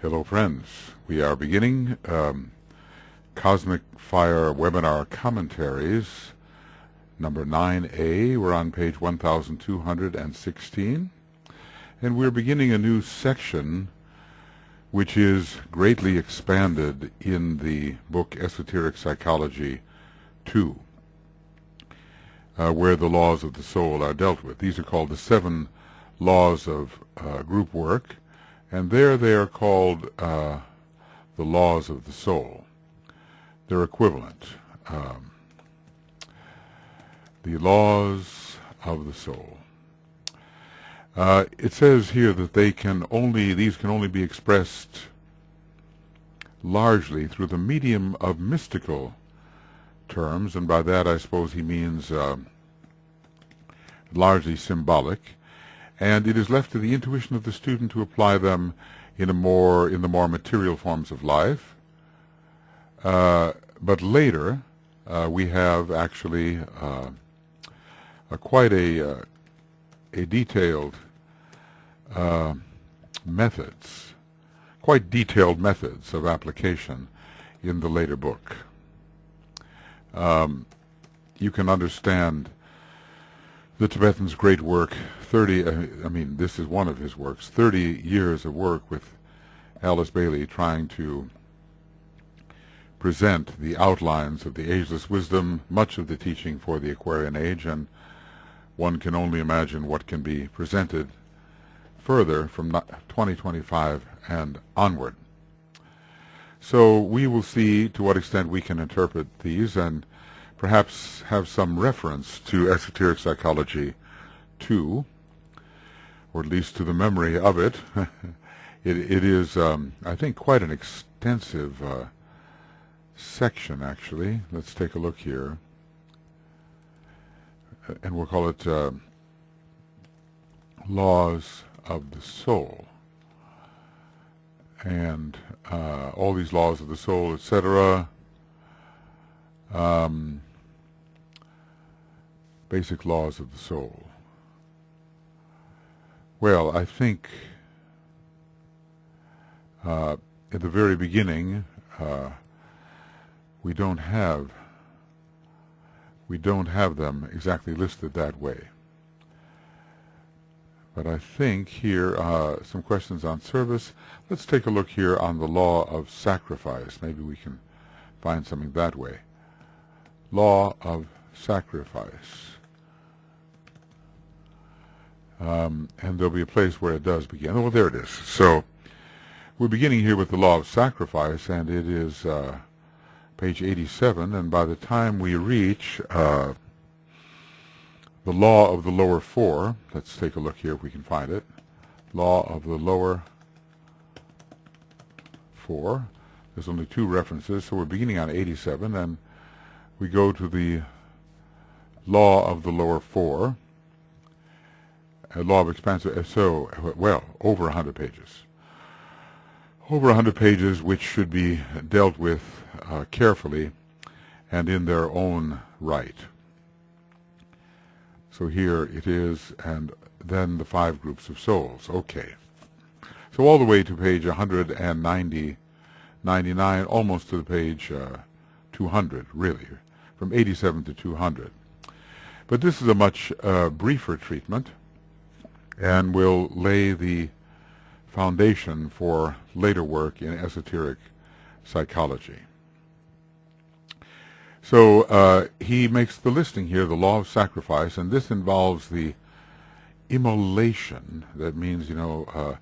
Hello friends, we are beginning Cosmic Fire Webinar Commentaries number 9A. We're on page 1216 and we're beginning a new section which is greatly expanded in the book Esoteric Psychology 2, where the laws of the soul are dealt with. These are called the 7 laws of group work, and there they are called the laws of the soul. They're equivalent. The laws of the soul. It says here that these can only be expressed largely through the medium of mystical terms, and by that I suppose he means largely symbolic, and it is left to the intuition of the student to apply them in the more material forms of life. But later we have actually quite a detailed quite detailed methods of application in the later book. You can understand the Tibetan's great work, this is one of his works, 30 years of work with Alice Bailey trying to present the outlines of the ageless wisdom, much of the teaching for the Aquarian age, and one can only imagine what can be presented further from 2025 and onward. So we will see to what extent we can interpret these and perhaps have some reference to Esoteric Psychology 2, or at least to the memory of it. It is, I think, quite an extensive section, actually. Let's take a look here. And we'll call it Laws of the Soul. And all these laws of the soul, etc., basic laws of the soul. Well, I think at the very beginning we don't have them exactly listed that way. But I think here some questions on service. Let's take a look here on the law of sacrifice. Maybe we can find something that way. Law of sacrifice. And there'll be a place where it does begin. Oh, there it is. So we're beginning here with the law of sacrifice, and it is page 87, and by the time we reach the law of the lower 4, let's take a look here if we can find it. Law of the lower 4. There's only 2 references, so we're beginning on 87, and we go to the law of the lower 4. Law of expansive, so, well, over 100 pages. Over 100 pages which should be dealt with carefully and in their own right. So here it is, and then the 5 groups of souls. Okay. So all the way to page 199, almost to the page 200, really, from 87 to 200. But this is a much briefer treatment, and will lay the foundation for later work in esoteric psychology. So he makes the listing here, the law of sacrifice, and this involves the immolation. That means, a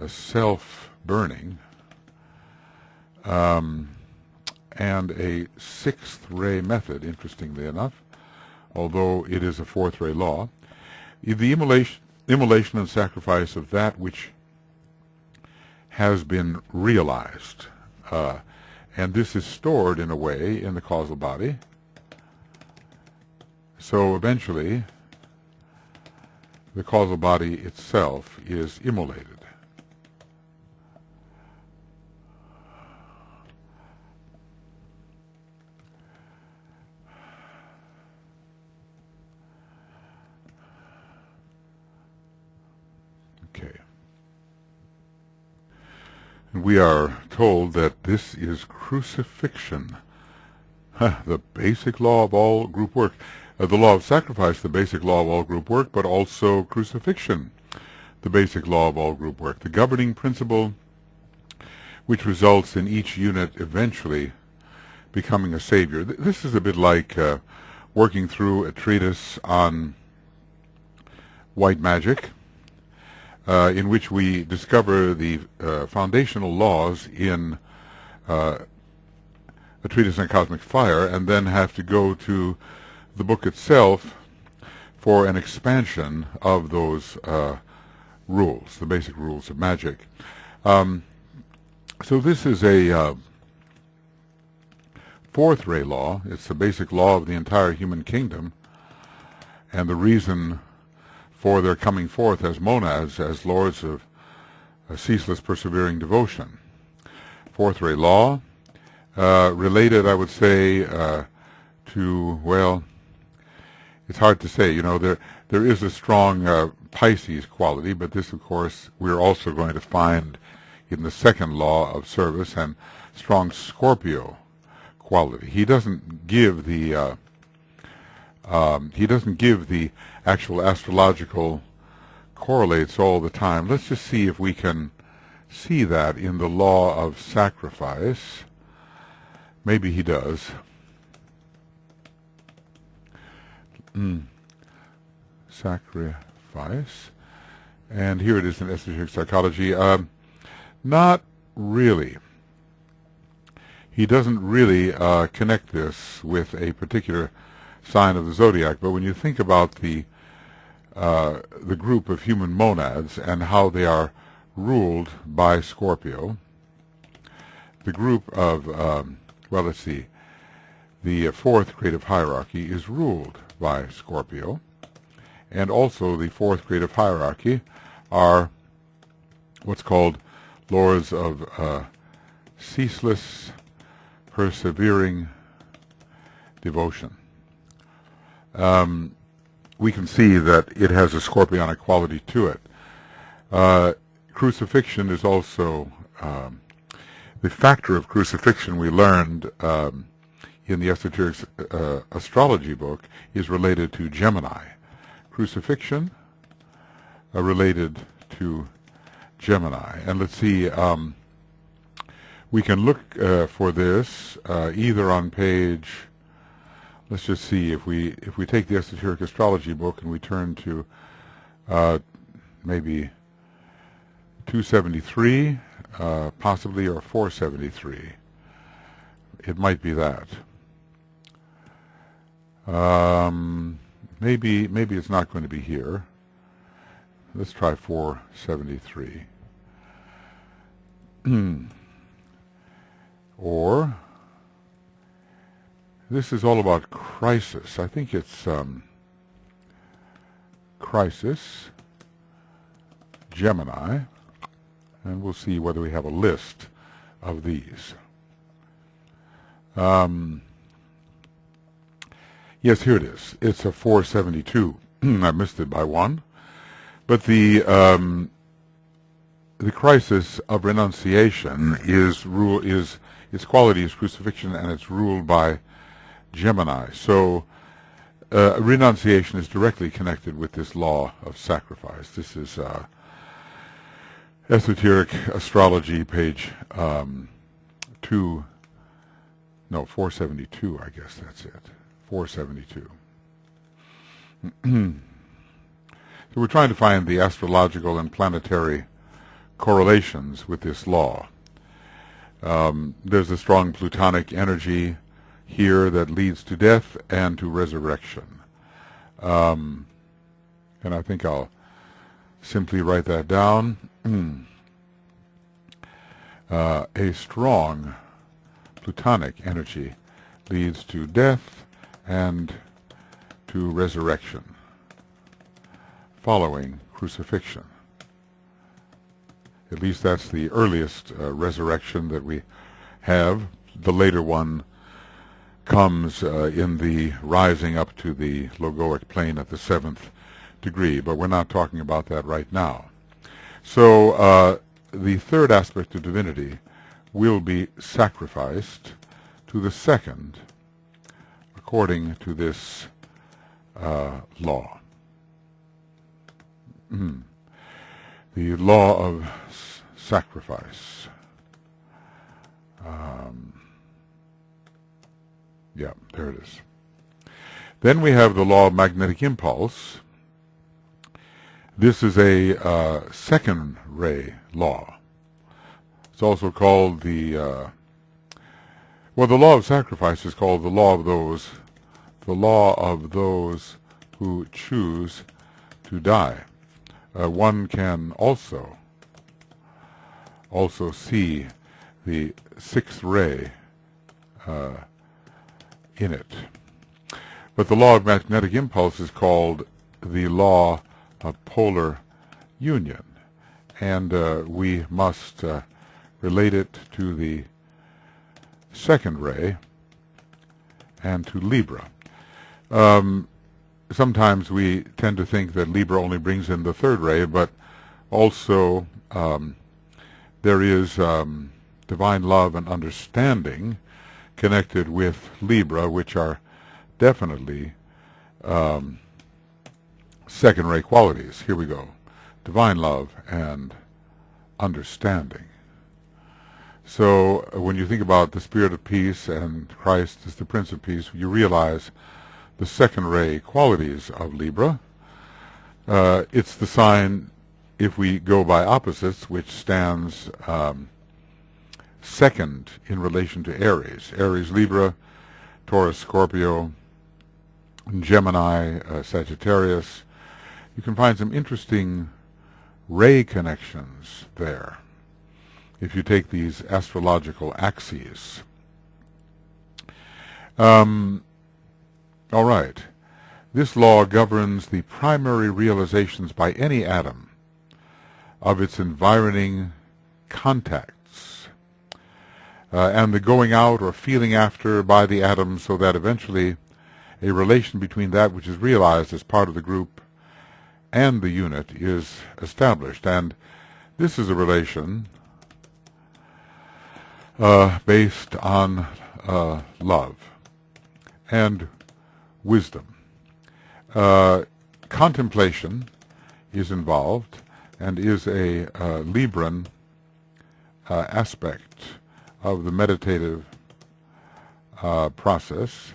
self-burning, and a 6th ray method, interestingly enough, although it is a 4th ray law. The immolation and sacrifice of that which has been realized. And this is stored in a way in the causal body. So eventually the causal body itself is immolated. Okay. And we are told that this is crucifixion, the basic law of all group work. The law of sacrifice, the basic law of all group work, but also crucifixion, the basic law of all group work. The governing principle which results in each unit eventually becoming a savior. This is a bit like working through a treatise on white magic, in which we discover the foundational laws in a treatise on cosmic fire, and then have to go to the book itself for an expansion of those rules, the basic rules of magic. So this is a fourth ray law. It's the basic law of the entire human kingdom, and the reason for their coming forth as monads, as lords of ceaseless persevering devotion. Fourth ray law, related, I would say, to, well, it's hard to say. You know, there is a strong Pisces quality, but this, of course, we're also going to find in the second law of service, and strong Scorpio quality. He doesn't give the actual astrological correlates all the time. Let's just see if we can see that in the law of sacrifice. Maybe he does. Sacrifice. And here it is in Esoteric Psychology. Not really. He doesn't really connect this with a particular sign of the zodiac, but when you think about the group of human monads and how they are ruled by Scorpio, the group of, well, let's see, the fourth creative hierarchy is ruled by Scorpio, and also the fourth creative hierarchy are what's called lords of ceaseless persevering devotion. We can see that it has a scorpionic quality to it. Crucifixion is also the factor of crucifixion we learned in the Esoteric Astrology book is related to Gemini. Crucifixion related to Gemini. And let's see, we can look for this either on page, let's just see, if we take the Esoteric Astrology book and we turn to maybe 273, possibly, or 473. It might be that. Maybe it's not going to be here. Let's try 473. Or this is all about crisis. I think it's crisis, Gemini, and we'll see whether we have a list of these. Yes, here it is. It's a 472. I missed it by one. But the crisis of renunciation its quality is crucifixion, and it's ruled by Gemini. So renunciation is directly connected with this law of sacrifice. This is Esoteric Astrology, page 472, I guess that's it. 472. So we're trying to find the astrological and planetary correlations with this law. There's a strong plutonic energy here that leads to death and to resurrection. And I think I'll simply write that down. A strong plutonic energy leads to death and to resurrection following crucifixion. At least that's the earliest resurrection that we have. The later one comes in the rising up to the logoic plane at the 7th degree, but we're not talking about that right now. So the third aspect of divinity will be sacrificed to the second according to this law. The law of sacrifice. Yeah, there it is. Then we have the law of magnetic impulse. This is a second ray law. It's also called the law of sacrifice is called the law of those who choose to die. One can also see the sixth ray in it. But the law of magnetic impulse is called the law of polar union, and we must relate it to the second ray and to Libra. Sometimes we tend to think that Libra only brings in the third ray, but also there is divine love and understanding connected with Libra, which are definitely second ray qualities. Here we go. Divine love and understanding. So when you think about the Spirit of Peace and Christ as the Prince of Peace, you realize the second ray qualities of Libra. It's the sign, if we go by opposites, which stands second in relation to Aries. Aries, Libra, Taurus, Scorpio, Gemini, Sagittarius. You can find some interesting ray connections there if you take these astrological axes. All right. This law governs the primary realizations by any atom of its environing contacts, and the going out or feeling after by the atom, so that eventually a relation between that which is realized as part of the group and the unit is established. And this is a relation based on love and wisdom. Contemplation is involved and is a Libran aspect of the meditative process,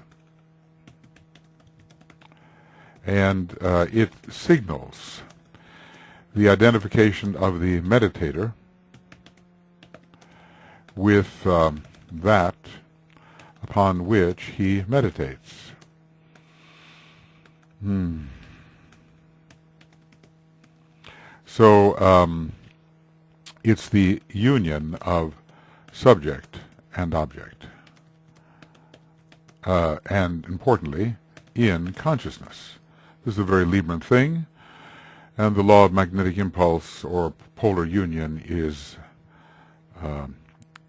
and it signals the identification of the meditator with that upon which he meditates. So it's the union of subject and object, and importantly, in consciousness. This is a very Libran thing, and the law of magnetic impulse or polar union is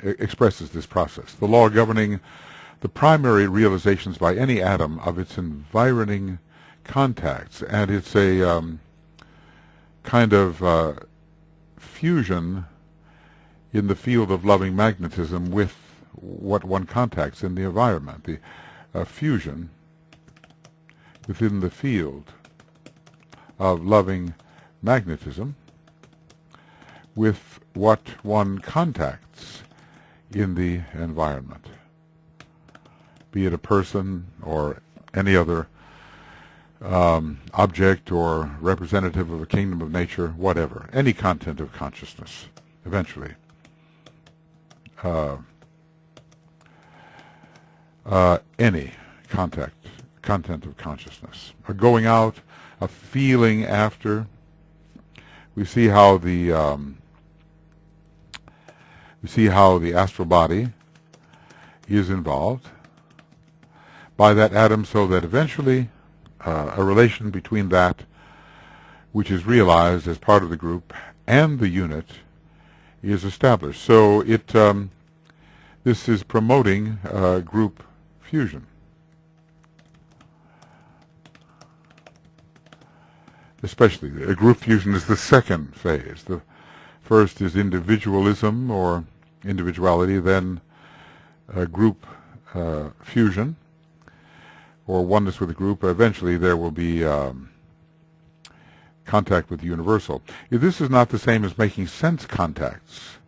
expresses this process. The law governing the primary realizations by any atom of its environing contacts, and it's a kind of fusion in the field of loving magnetism with what one contacts in the environment, the fusion within the field of loving magnetism with what one contacts in the environment, be it a person or any other object or representative of a kingdom of nature, whatever, any content of consciousness, eventually. Any content of consciousness. A going out, a feeling after. We see how the astral body is involved by that atom, so that eventually a relation between that which is realized as part of the group and the unit is established. So this is promoting group fusion. Especially, group fusion is the second phase. The First is individualism or individuality, then group fusion or oneness with the group. Eventually there will be contact with the universal. This is not the same as making sense contacts,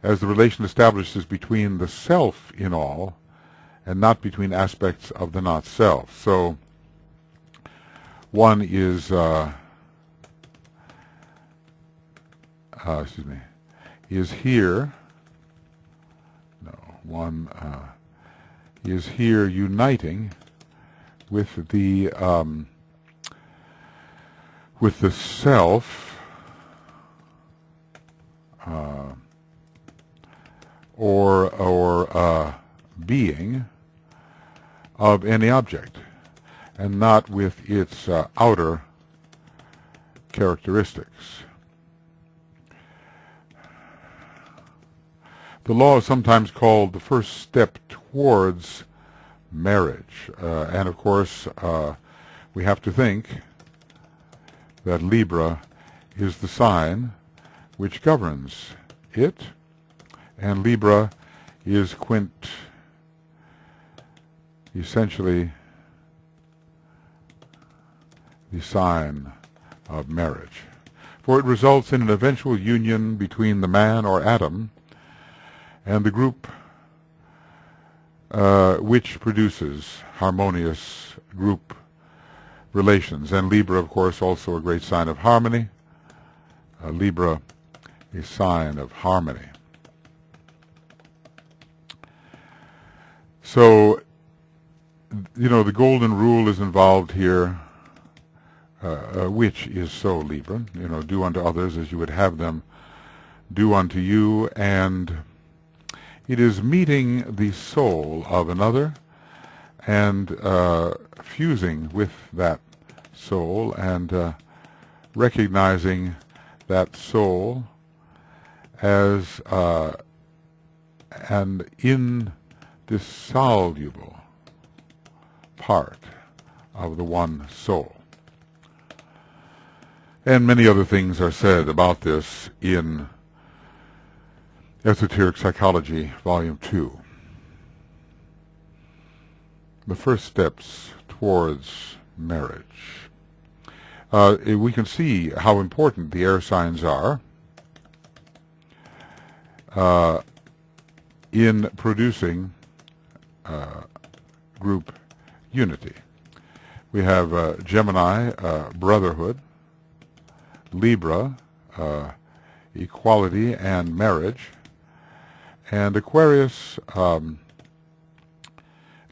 as the relation established is between the self in all and not between aspects of the not-self. So one is is here. No, one is here uniting with the self, or being of any object, and not with its outer characteristics. The law is sometimes called the first step towards marriage, and of course we have to think that Libra is the sign which governs it, and Libra is essentially the sign of marriage, for it results in an eventual union between the man or atom and the group, which produces harmonious group relations. And Libra, of course, also a great sign of harmony. Libra, a sign of harmony. So, the golden rule is involved here, which is so Libra. Do unto others as you would have them do unto you, and it is meeting the soul of another and fusing with that soul and recognizing that soul as an indissoluble part of the one soul. And many other things are said about this in Esoteric Psychology, Volume 2. The first steps towards marriage. We can see how important the air signs are in producing group unity. We have Gemini, brotherhood; Libra, equality and marriage; and Aquarius,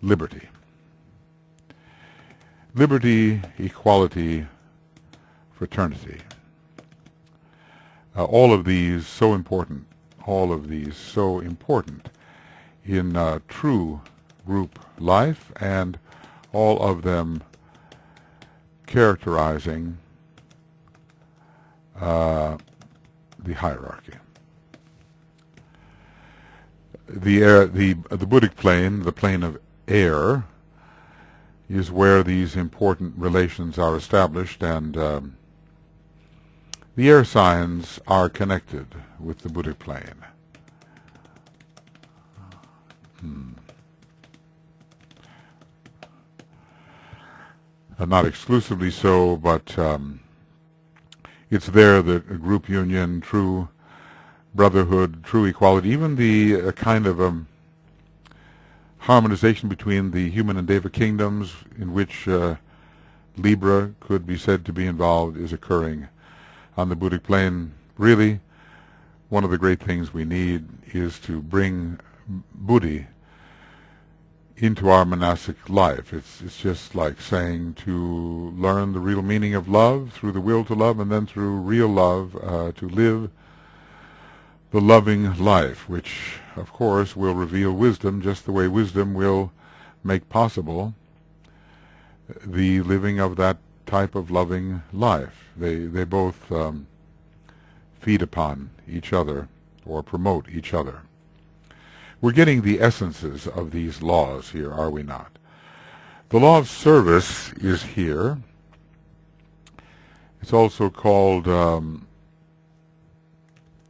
liberty. Liberty, equality, fraternity. All of these so important. All of these so important in true group life, and all of them characterizing the hierarchy. The Buddhic plane, the plane of air, is where these important relations are established, and the air signs are connected with the Buddhic plane. Not exclusively so, but it's there that a group union, true brotherhood, true equality, even the kind of harmonization between the human and Deva kingdoms, in which Libra could be said to be involved, is occurring on the Buddhic plane. Really, one of the great things we need is to bring Buddhi into our monastic life. It's just like saying to learn the real meaning of love through the will to love, and then through real love to live the loving life, which of course will reveal wisdom, just the way wisdom will make possible the living of that type of loving life. They both feed upon each other or promote each other. We're getting the essences of these laws here, are we not? The law of service is here. It's also called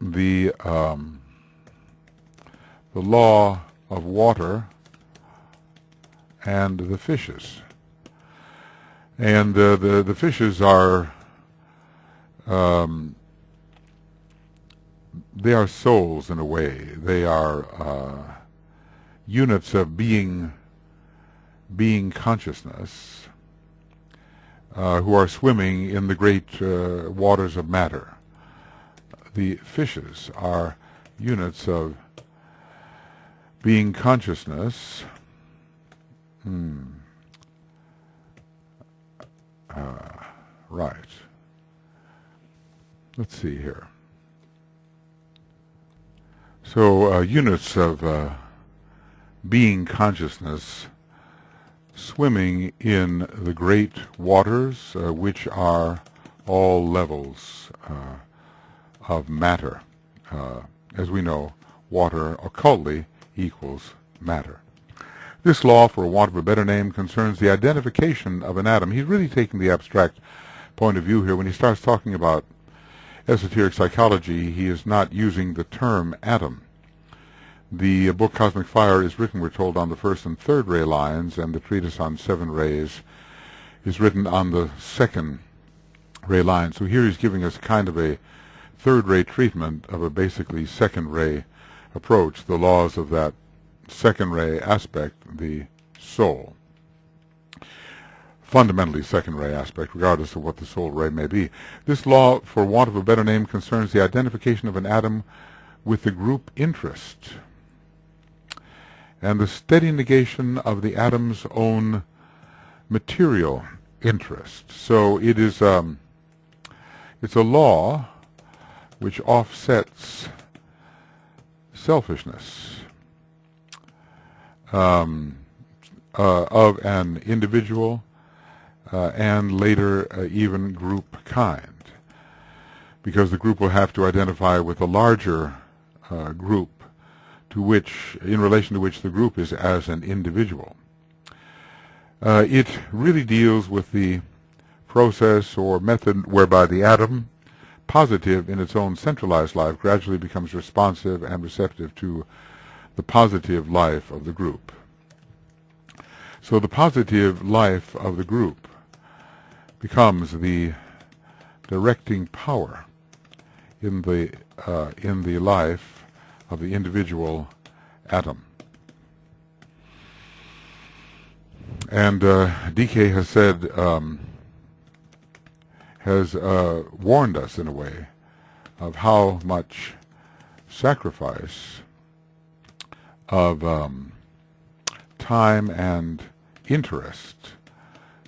the law of water and the fishes. And the fishes are they are souls in a way. They are units of being consciousness who are swimming in the great waters of matter. The fishes are units of being consciousness. Right. Let's see here. So units of being consciousness swimming in the great waters, which are all levels of matter. As we know, water occultly equals matter. This law, for want of a better name, concerns the identification of an atom. He's really taking the abstract point of view here. When he starts talking about esoteric psychology, he is not using the term atom. The book Cosmic Fire is written, we're told, on the first and third ray lines, and the treatise on 7 rays is written on the second ray line. So here he's giving us kind of a third ray treatment of a basically second ray approach, the laws of that second ray aspect, the soul. Fundamentally second ray aspect, regardless of what the soul ray may be. This law, for want of a better name, concerns the identification of an atom with the group interest and the steady negation of the atom's own material interest. So it is it's a law which offsets selfishness of an individual and later even group kind, because the group will have to identify with a larger group to which, in relation to which the group is as an individual. It really deals with the process or method whereby the atom, positive in its own centralized life, gradually becomes responsive and receptive to the positive life of the group. So the positive life of the group becomes the directing power in the life of the individual atom. And DK has said, has warned us in a way of how much sacrifice of time and interest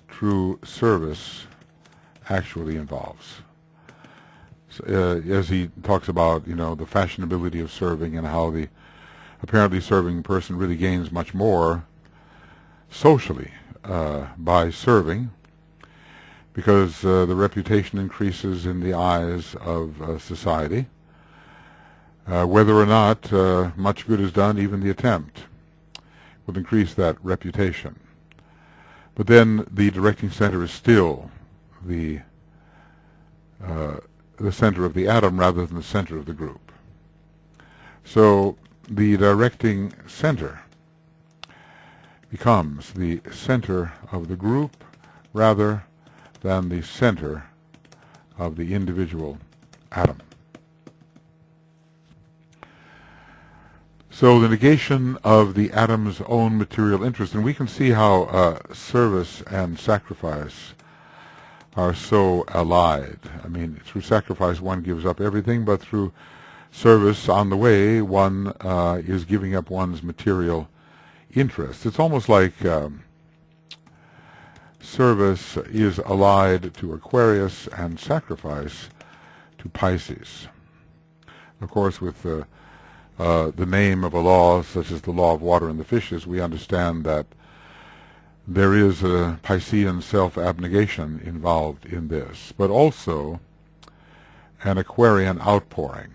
true service actually involves. As he talks about, the fashionability of serving and how the apparently serving person really gains much more socially by serving, because the reputation increases in the eyes of society. Whether or not much good is done, even the attempt will increase that reputation. But then the directing center is still the center of the atom rather than the center of the group. So the directing center becomes the center of the group rather than the center of the individual atom. So the negation of the atom's own material interest, and we can see how service and sacrifice are so allied. I mean, through sacrifice one gives up everything, but through service on the way one is giving up one's material interest. It's almost like service is allied to Aquarius and sacrifice to Pisces. Of course, with the name of a law such as the law of water and the fishes, we understand that there is a Piscean self-abnegation involved in this, but also an Aquarian outpouring.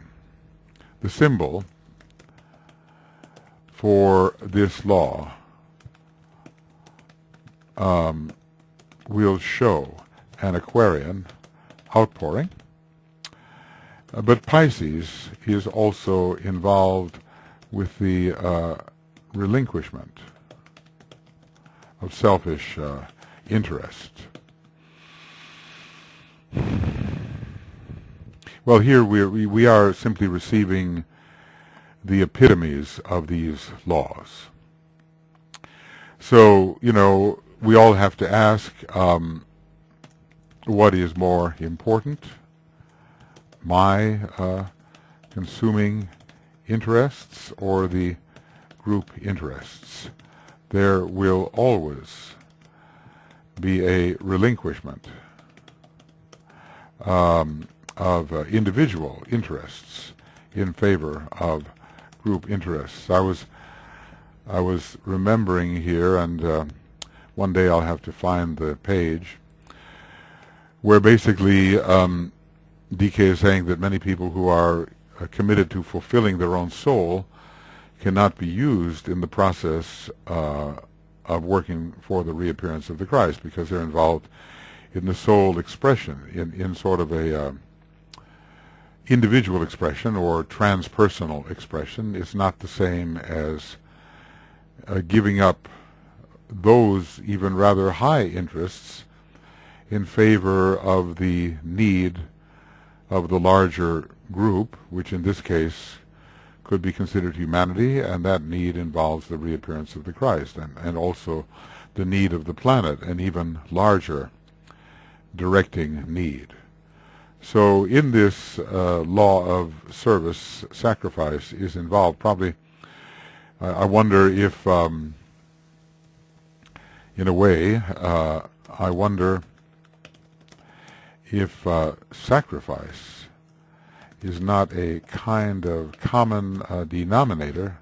The symbol for this law will show an Aquarian outpouring, But Pisces is also involved with the relinquishment of selfish interest. Well, here we are simply receiving the epitomes of these laws. So, we all have to ask, what is more important? My consuming interests or the group interests? There will always be a relinquishment of individual interests in favor of group interests. I was remembering here, and one day I'll have to find the page, where basically DK is saying that many people who are committed to fulfilling their own soul cannot be used in the process of working for the reappearance of the Christ, because they're involved in the soul expression, in sort of a individual expression or transpersonal expression. It's not the same as giving up those even rather high interests in favor of the need of the larger group, which in this case could be considered humanity, and that need involves the reappearance of the Christ, and also the need of the planet, an even larger directing need. So in this law of service, sacrifice is involved. Probably, I wonder if, in a way, I wonder if sacrifice is not a kind of common denominator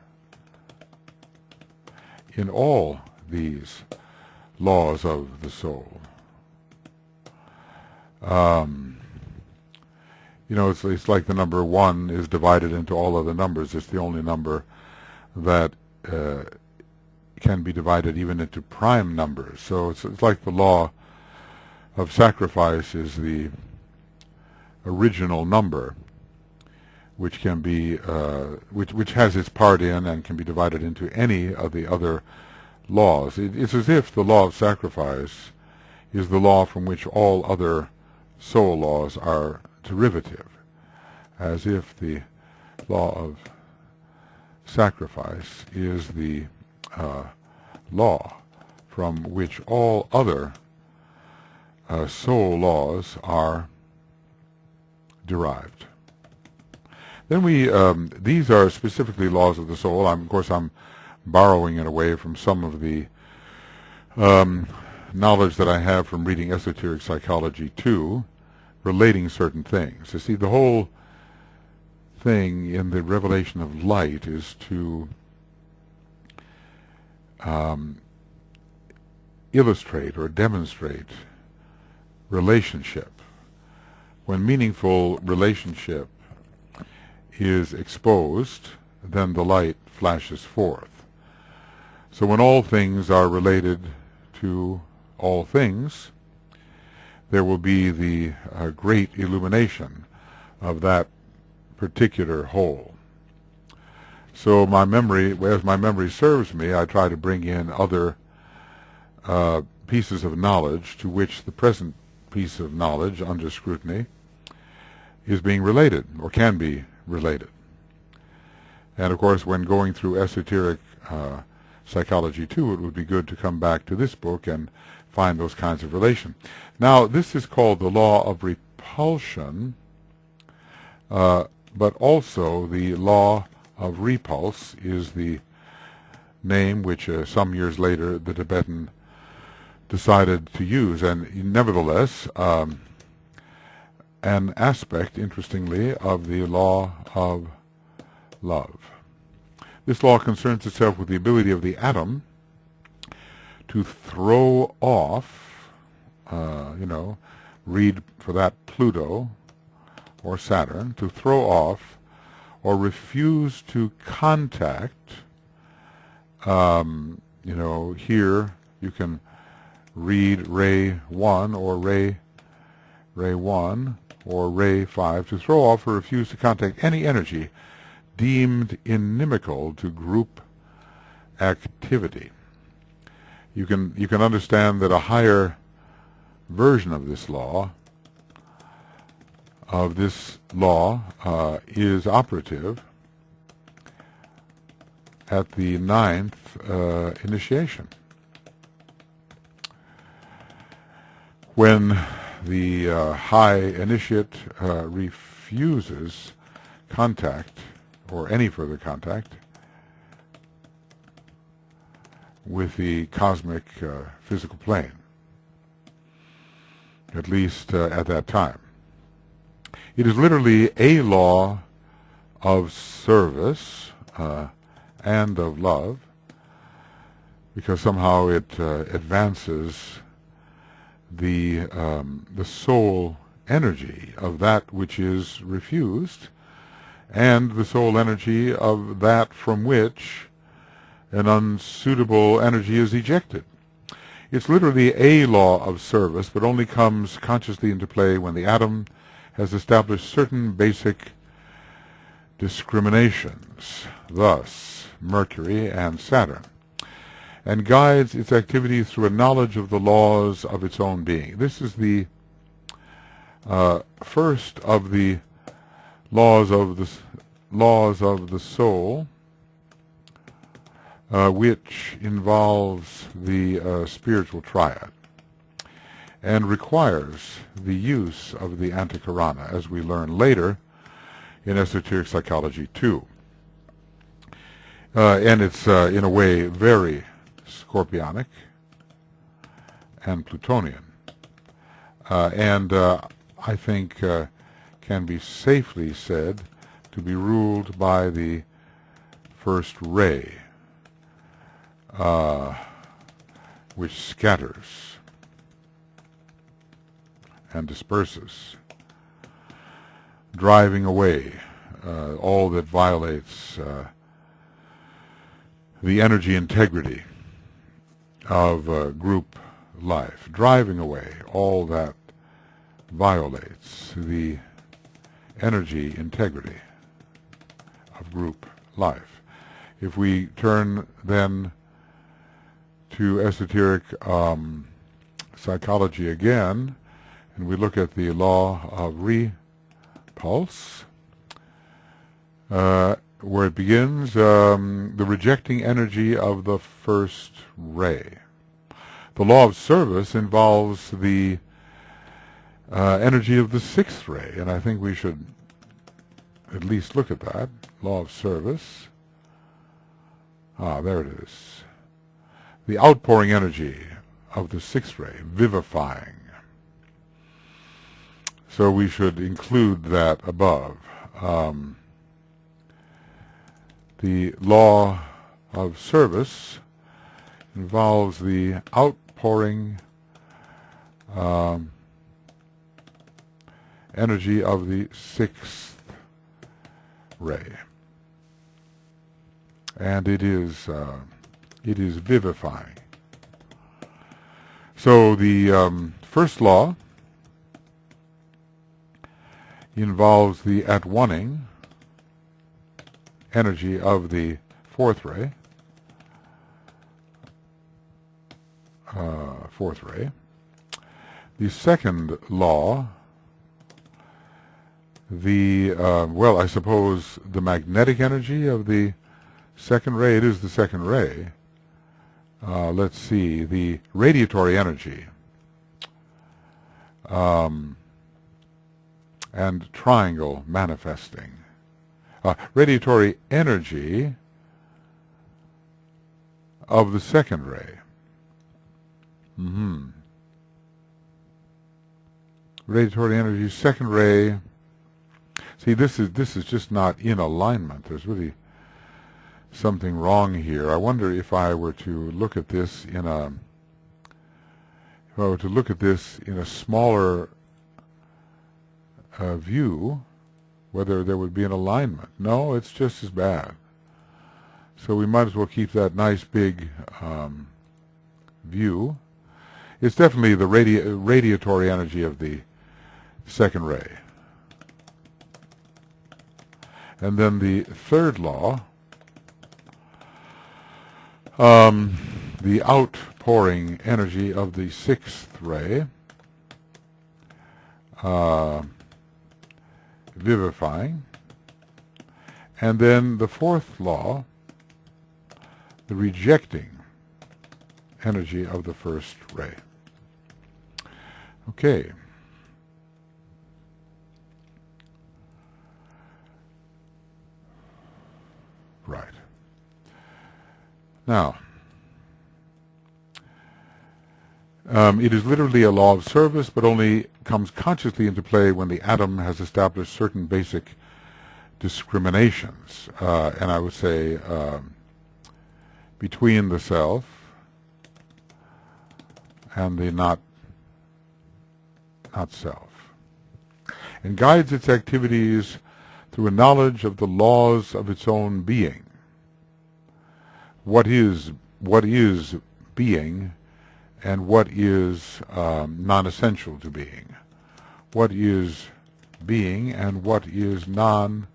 in all these laws of the soul. It's like the number 1 is divided into all other numbers. It's the only number that can be divided even into prime numbers. So it's like the law of sacrifice is the original number, which can be which has its part in and can be divided into any of the other laws. It's as if the law of sacrifice is the law from which all other soul laws are derivative, as if the law of sacrifice is the law from which all other soul laws are derived. Then these are specifically laws of the soul. Of course, I'm borrowing in a way from some of the knowledge that I have from reading Esoteric Psychology too, relating certain things. You see, the whole thing in the revelation of light is to illustrate or demonstrate relationship. When meaningful relationship is exposed, then the light flashes forth. So when all things are related to all things, there will be the great illumination of that particular whole. So as my memory serves me, I try to bring in other pieces of knowledge to which the present piece of knowledge under scrutiny is being related, or can be related. And of course, when going through esoteric psychology too, it would be good to come back to this book and find those kinds of relation. Now, this is called the Law of Repulsion, but also the Law of Repulse is the name which some years later the Tibetan decided to use. And nevertheless, an aspect, interestingly, of the law of love. This law concerns itself with the ability of the atom to throw off, read for that Pluto or Saturn, to throw off or refuse to contact. Here you can read ray 1 or ray ray 1, or ray 5, to throw off or refuse to contact any energy deemed inimical to group activity. You can understand that a higher version of this law is operative at the 9th initiation, when the high initiate refuses contact or any further contact with the cosmic physical plane, at least at that time. It is literally a law of service and of love, because somehow it advances the soul energy of that which is refused, and the soul energy of that from which an unsuitable energy is ejected. It's literally a law of service, but only comes consciously into play when the atom has established certain basic discriminations, thus Mercury and Saturn, and guides its activity through a knowledge of the laws of its own being. This is the first of the laws of the soul, which involves the spiritual triad and requires the use of the Antakarana, as we learn later in Esoteric Psychology 2. And it's, in a way, very Scorpionic and Plutonian, and I think can be safely said to be ruled by the first ray, which scatters and disperses, driving away all that violates the energy integrity of group life, driving away all that violates the energy integrity of group life. If we turn then to esoteric psychology again, and we look at the law of repulse, where it begins, the rejecting energy of the first ray. The law of service involves the energy of the sixth ray, and I think we should at least look at that. Law of service. There it is. The outpouring energy of the sixth ray, vivifying. So we should include that above. The law of service involves the outpouring energy of the sixth ray, and it is vivifying. So the first law involves the at-oneing energy of the fourth ray. The second law, well, I suppose the magnetic energy of the second ray. It is the second ray. Let's see, the radiatory energy and triangle manifesting. Radiatory energy of the second ray. Radiatory energy, second ray. See, this is just not in alignment. There's really something wrong here. I wonder if I were to look at this in a smaller view, whether there would be an alignment. No, it's just as bad. So we might as well keep that nice big view. It's definitely the radiatory energy of the second ray. And then the third law, the outpouring energy of the sixth ray, vivifying. And then the fourth law, the rejecting energy of the first ray. Okay. Right. Now, it is literally a law of service, but only comes consciously into play when the atom has established certain basic discriminations, and I would say between the self and the not self, and guides its activities through a knowledge of the laws of its own being. What is being, and what is non-essential to being? What is being, and what is non-essential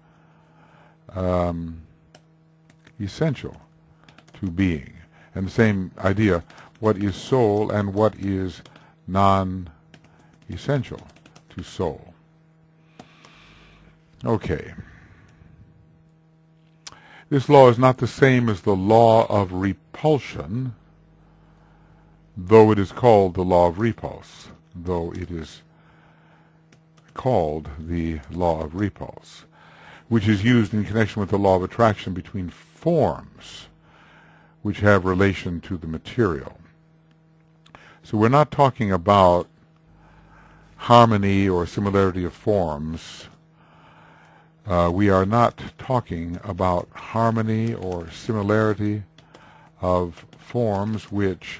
to being? And the same idea, what is soul, and what is non-essential to soul? Okay. This law is not the same as the law of repulsion, though it is called the law of repulse, though it is called the law of repulse, which is used in connection with the law of attraction between forms which have relation to the material. So we're not talking about harmony or similarity of forms. We are not talking about harmony or similarity of forms which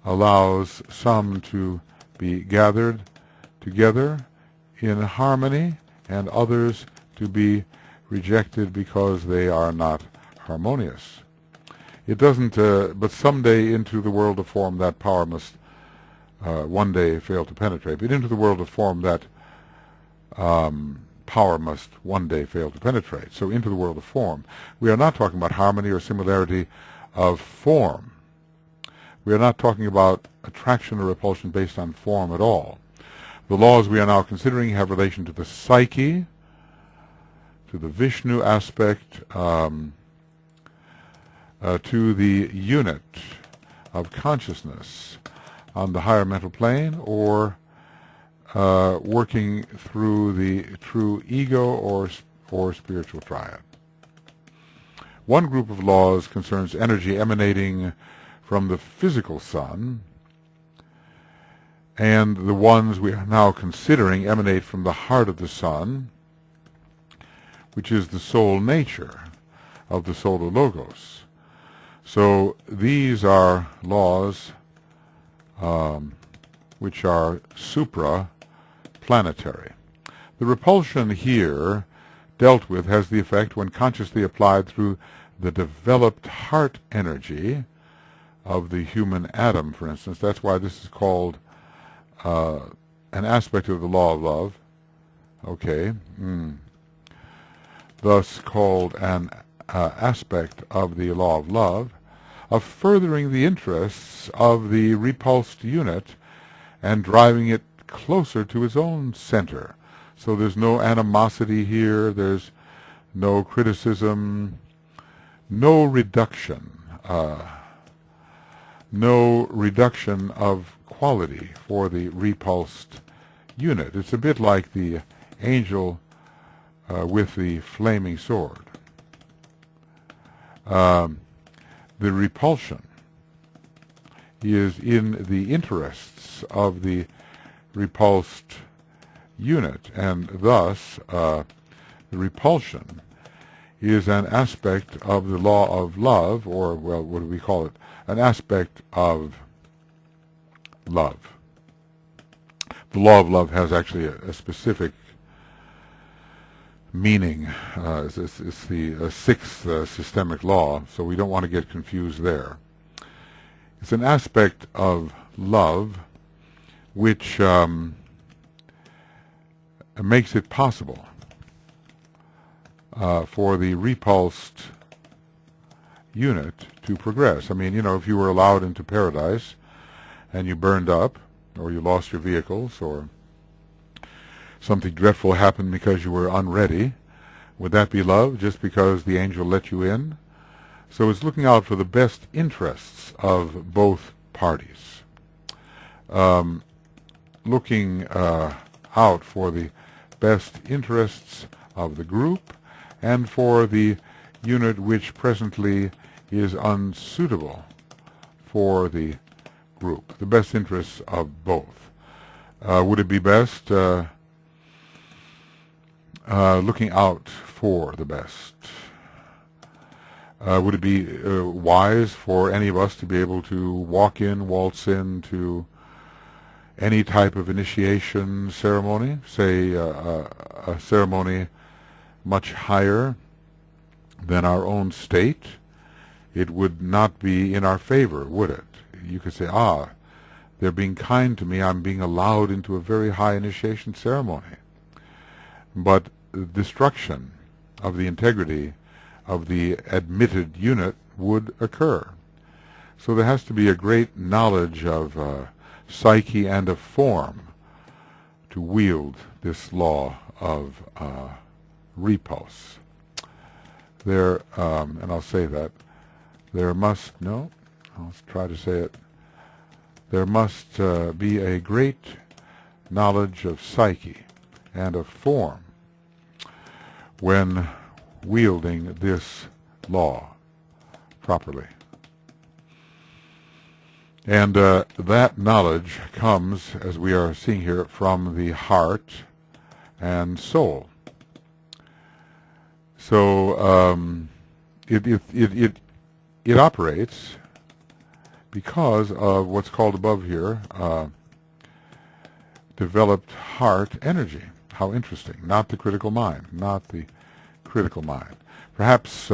allows some to be gathered together in harmony and others to be rejected because they are not harmonious. It doesn't, but someday into the world of form that power must one day fail to penetrate. But into the world of form that power must one day fail to penetrate. So into the world of form. We are not talking about harmony or similarity of form. We are not talking about attraction or repulsion based on form at all. The laws we are now considering have relation to the psyche, to the Vishnu aspect, to the unit of consciousness on the higher mental plane, or working through the true ego or spiritual triad. One group of laws concerns energy emanating from the physical sun, and the ones we are now considering emanate from the heart of the sun, which is the soul nature of the solar logos. So these are laws which are supra-planetary. The repulsion here dealt with has the effect, when consciously applied through the developed heart energy of the human atom, for instance. That's why this is called an aspect of the law of love. Okay. Thus called an aspect of the law of love, of furthering the interests of the repulsed unit and driving it closer to its own center. So there's no animosity here, there's no criticism, no reduction of quality for the repulsed unit. It's a bit like the angel with the flaming sword. The repulsion is in the interests of the repulsed unit, and thus the repulsion is an aspect of the law of love, or, well, what do we call it? An aspect of love. The law of love has actually a specific meaning. It's the sixth systemic law, so we don't want to get confused there. It's an aspect of love which makes it possible for the repulsed unit to progress. I mean, if you were allowed into paradise and you burned up, or you lost your vehicles, or something dreadful happened because you were unready, would that be love just because the angel let you in? So it's looking out for the best interests of both parties. Looking out for the best interests of the group and for the unit which presently is unsuitable for the group, the best interests of both. Would it be best looking out for the best? Would it be wise for any of us to be able to waltz into any type of initiation ceremony, say a ceremony much higher than our own state? It would not be in our favor, would it? You could say, they're being kind to me, I'm being allowed into a very high initiation ceremony. But destruction of the integrity of the admitted unit would occur. So there has to be a great knowledge of psyche and of form to wield this law of repulse. And I'll say that, let's try to say it, there must be a great knowledge of psyche and of form when wielding this law properly. And that knowledge comes, as we are seeing here, from the heart and soul. So it operates because of what's called above here developed heart energy. How interesting. Not the critical mind. Not the critical mind. Perhaps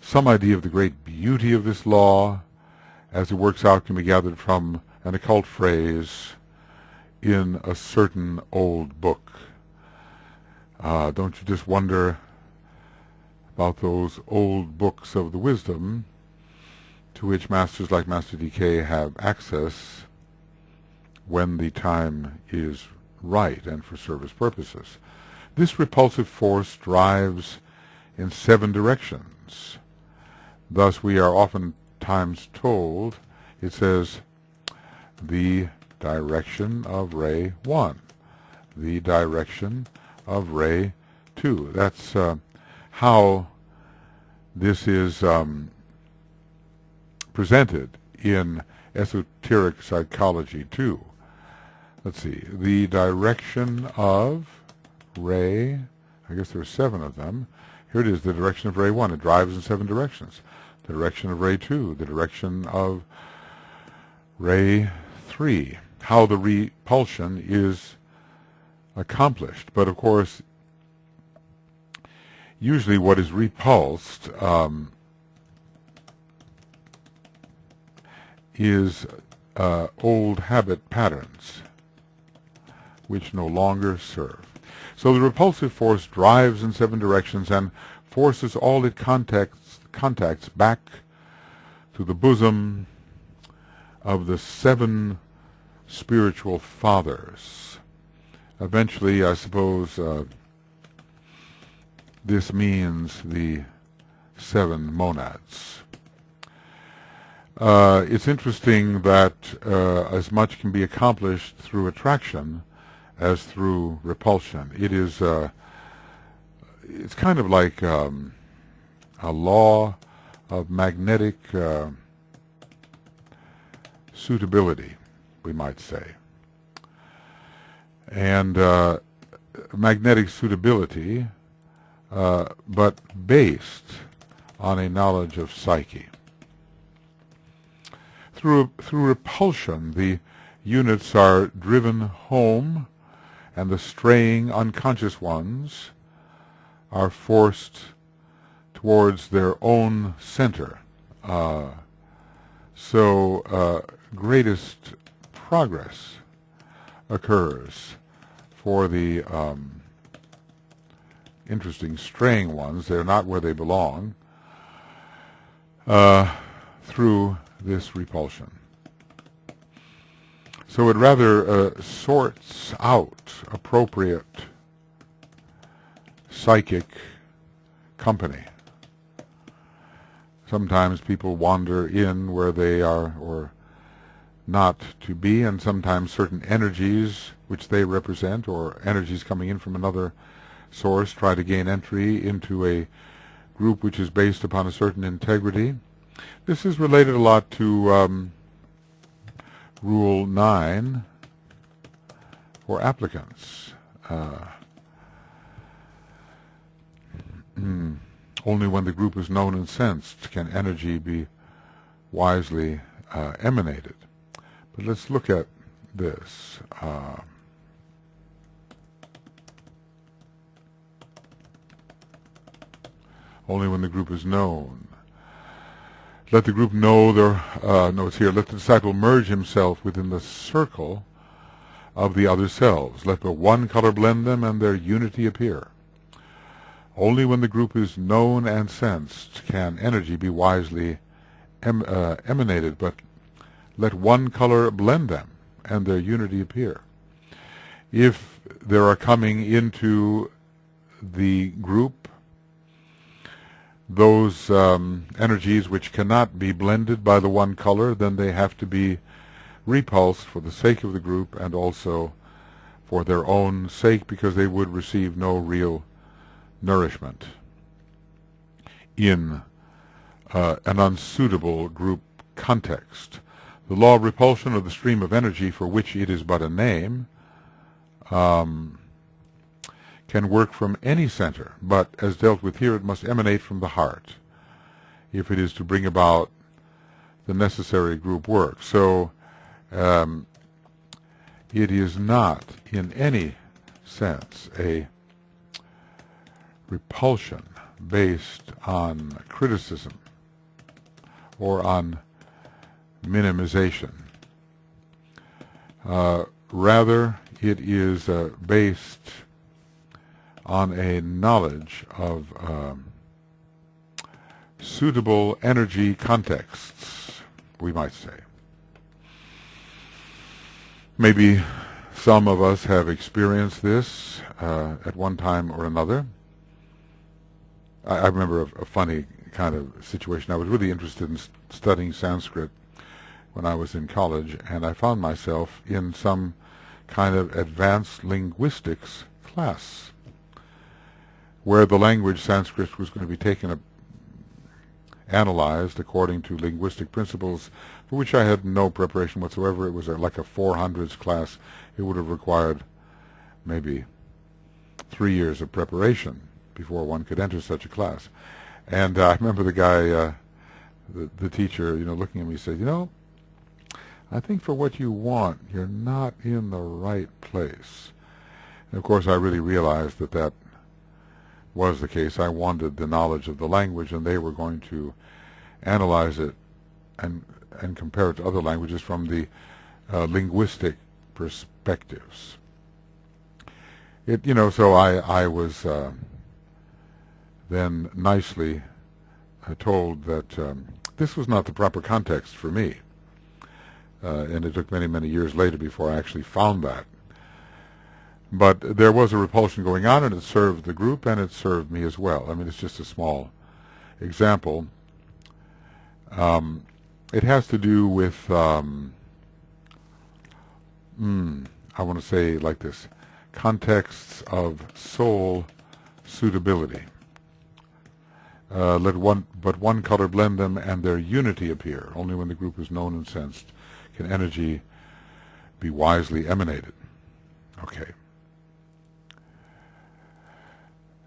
some idea of the great beauty of this law as it works out can be gathered from an occult phrase in a certain old book. Don't you just wonder about those old books of the wisdom to which masters like Master D.K. have access when the time is right and for service purposes. This repulsive force drives in 7 directions. Thus we are oftentimes told, it says, the direction of ray 1, the direction of ray 2. That's how this is presented in Esoteric Psychology too. Let's see, the direction of ray, I guess there are 7 of them. Here it is, the direction of ray 1. It drives in 7 directions. The direction of ray 2, the direction of ray 3. How the repulsion is accomplished. But of course, usually what is repulsed is old habit patterns which no longer serve. So the repulsive force drives in 7 directions and forces all it contacts back to the bosom of the 7 spiritual fathers. Eventually, I suppose, this means the 7 monads. It's interesting that as much can be accomplished through attraction as through repulsion. It is it's kind of like a law of magnetic suitability, we might say. And magnetic suitability, but based on a knowledge of psyche. Through repulsion, the units are driven home, and the straying unconscious ones are forced towards their own center. So greatest progress occurs. For the interesting straying ones, they're not where they belong, through this repulsion. So it rather sorts out appropriate psychic company. Sometimes people wander in where they are or not to be, and sometimes certain energies which they represent, or energies coming in from another source, try to gain entry into a group which is based upon a certain integrity. This is related a lot to Rule 9 for applicants. Only when the group is known and sensed can energy be wisely emanated. But let's look at this. Only when the group is known. Let the group know no, it's here. Let the disciple merge himself within the circle of the other selves. Let but one color blend them and their unity appear. Only when the group is known and sensed can energy be wisely emanated, but let one color blend them and their unity appear. If there are coming into the group those energies which cannot be blended by the one color, then they have to be repulsed for the sake of the group and also for their own sake, because they would receive no real nourishment in an unsuitable group context. The law of repulsion, or the stream of energy, for which it is but a name, can work from any center, but as dealt with here, it must emanate from the heart if it is to bring about the necessary group work. So it is not in any sense a repulsion based on criticism or on minimization. Rather, it is based on a knowledge of suitable energy contexts, we might say. Maybe some of us have experienced this at one time or another. I remember a funny kind of situation. I was really interested in studying Sanskrit when I was in college, and I found myself in some kind of advanced linguistics class where the language Sanskrit was going to be taken analyzed according to linguistic principles for which I had no preparation whatsoever. It was like a 400s class. It would have required maybe 3 years of preparation before one could enter such a class. And I remember the guy, the teacher, looking at me, said, I think for what you want, you're not in the right place. And of course, I really realized that that was the case. I wanted the knowledge of the language, and they were going to analyze it and compare it to other languages from the linguistic perspectives. So I was then nicely told that this was not the proper context for me. And it took many, many years later before I actually found that. But there was a repulsion going on, and it served the group, and it served me as well. I mean, it's just a small example. It has to do with, I want to say like this, contexts of soul suitability. Let one color blend them, and their unity appear. Only when the group is known and sensed can energy be wisely emanated. Okay.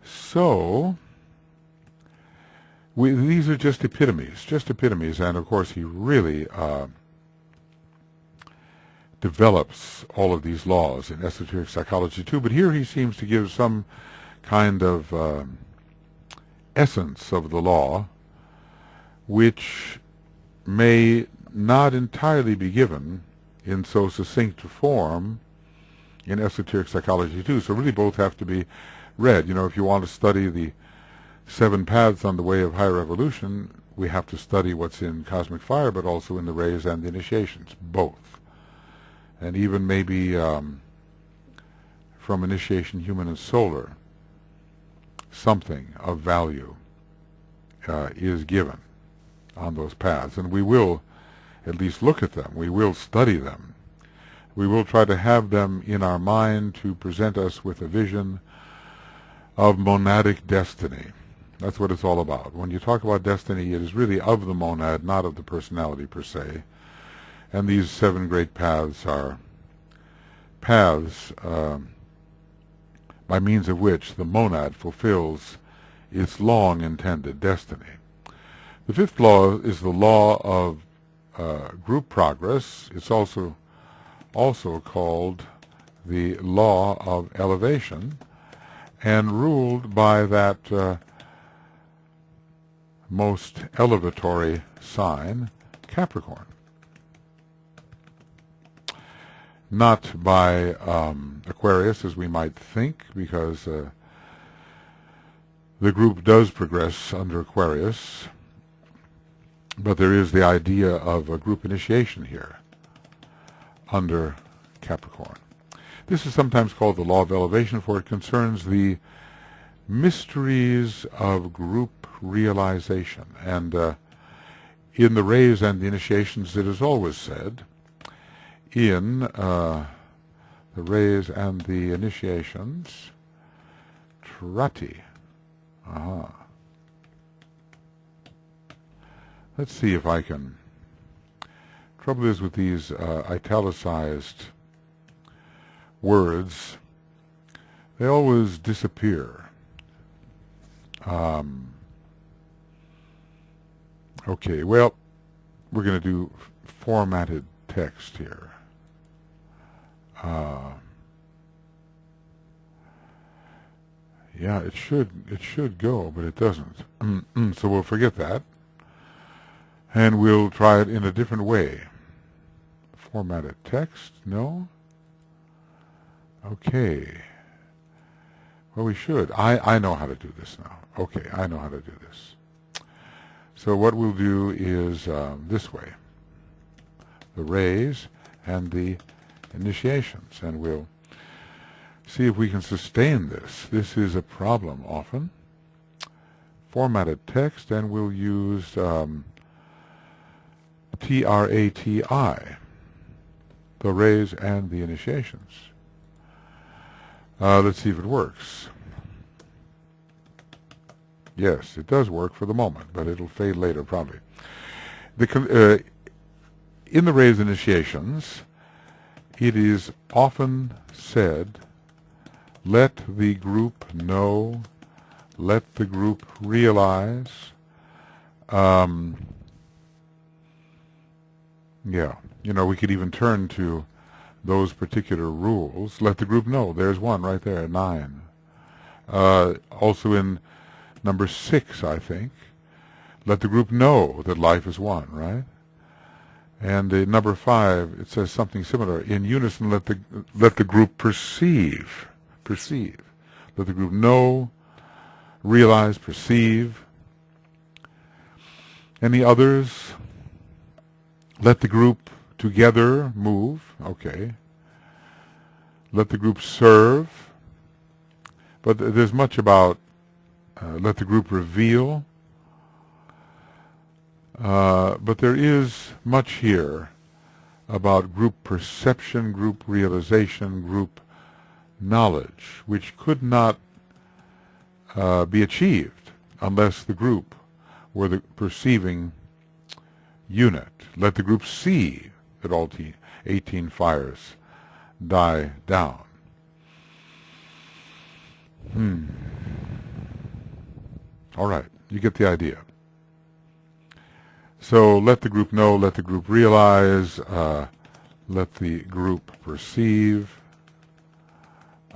So, these are just epitomes, and of course he really develops all of these laws in esoteric psychology too, but here he seems to give some kind of essence of the law, which may not entirely be given in so succinct a form in esoteric psychology too. So really both have to be read. You know, if you want to study the 7 paths on the way of higher evolution, we have to study what's in Cosmic Fire, but also in the rays and the initiations, both. And even maybe from Initiation Human and Solar, something of value is given on those paths. And we will at least look at them. We will study them. We will try to have them in our mind to present us with a vision of monadic destiny. That's what it's all about. When you talk about destiny, it is really of the monad, not of the personality per se. And these 7 great paths are paths by means of which the monad fulfills its long intended destiny. The 5th law is the law of group progress. It's also called the law of elevation, and ruled by that most elevatory sign, Capricorn. Not by Aquarius, as we might think, because the group does progress under Aquarius, but there is the idea of a group initiation here under Capricorn. This is sometimes called the law of elevation, for it concerns the mysteries of group realization. And in the rays and the initiations, it is always said, in the rays and the initiations, Trati. Let's see if I can. Trouble is with these italicized words, they always disappear. Okay, well, we're going to do formatted text here. Yeah, it should go, but it doesn't. So we'll forget that, and we'll try it in a different way. Formatted text, no? Okay. Well, we should. I know how to do this now. Okay, I know how to do this. So what we'll do is this way. The rays and the initiations, and we'll see if we can sustain this. This is a problem often. Formatted text, and we'll use T-R-A-T-I, the rays and the initiations. Let's see if it works. Yes, it does work for the moment, but it'll fade later probably. In the rays initiations, it is often said, let the group know, let the group realize. Yeah, you know, we could even turn to those particular rules. Let the group know. There's one right there, 9. Also in number 6, I think. Let the group know that life is one, right? And number 5, it says something similar. In unison, let the group perceive. Perceive. Let the group know, realize, perceive. Any others? Let the group together move. Okay. Let the group serve. But there's much about let the group reveal. But there is much here about group perception, group realization, group knowledge, which could not be achieved unless the group were the perceiving unit. Let the group see that all 18 fires die down. All right, you get the idea. So let the group know, let the group realize, let the group perceive.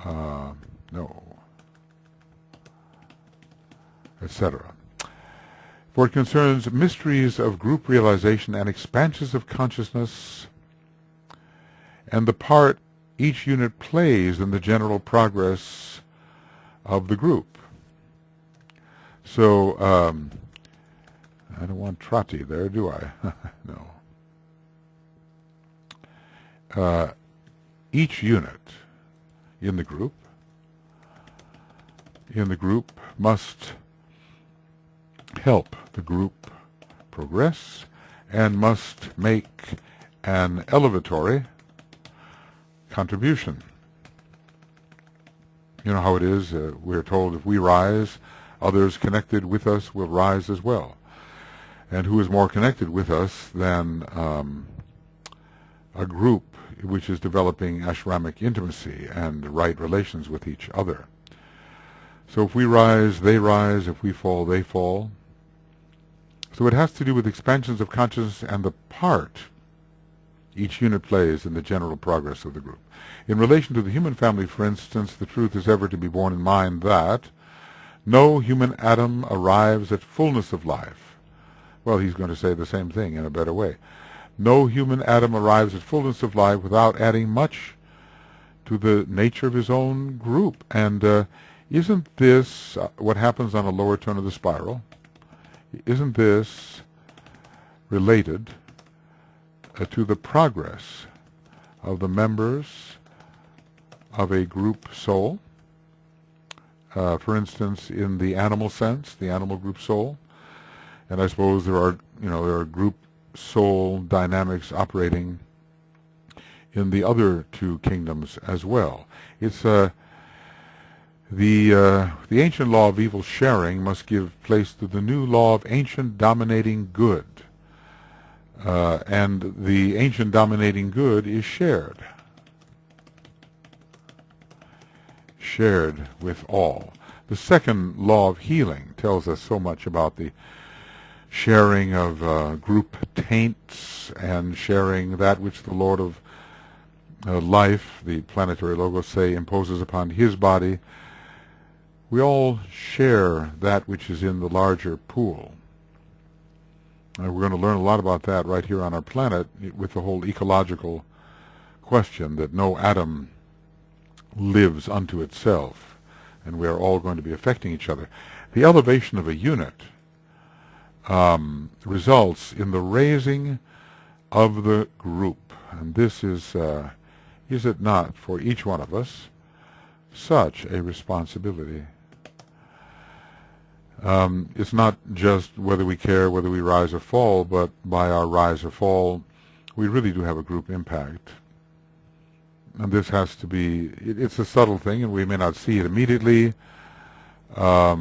No, etc. For it concerns mysteries of group realization and expansions of consciousness, and the part each unit plays in the general progress of the group. So, I don't want Trati there, do I? No. Each unit in the group must help the group progress and must make an elevatory contribution. You know how it is, we're told if we rise, others connected with us will rise as well. And who is more connected with us than a group which is developing ashramic intimacy and right relations with each other? So if we rise, they rise. If we fall, they fall. So it has to do with expansions of consciousness and the part each unit plays in the general progress of the group. In relation to the human family, for instance, the truth is ever to be borne in mind that no human atom arrives at fullness of life. Well, he's going to say the same thing in a better way. No human atom arrives at fullness of life without adding much to the nature of his own group. And isn't this what happens on a lower turn of the spiral? Isn't this related to the progress of the members of a group soul? For instance, in the animal sense, the animal group soul, and I suppose there are group soul dynamics operating in the other two kingdoms as well. It's the ancient law of evil sharing must give place to the new law of ancient dominating good. And the ancient dominating good is shared with all. The second law of healing tells us so much about the sharing of group taints and sharing that which the Lord of life, the planetary logos, say imposes upon his body. We all share that which is in the larger pool. And we're going to learn a lot about that right here on our planet with the whole ecological question that no atom lives unto itself, and we are all going to be affecting each other. The elevation of a unit results in the raising of the group, and this is it not for each one of us such a responsibility? It's not just whether we care whether we rise or fall, but by our rise or fall, we really do have a group impact. And this has to be, it's a subtle thing, and we may not see it immediately, but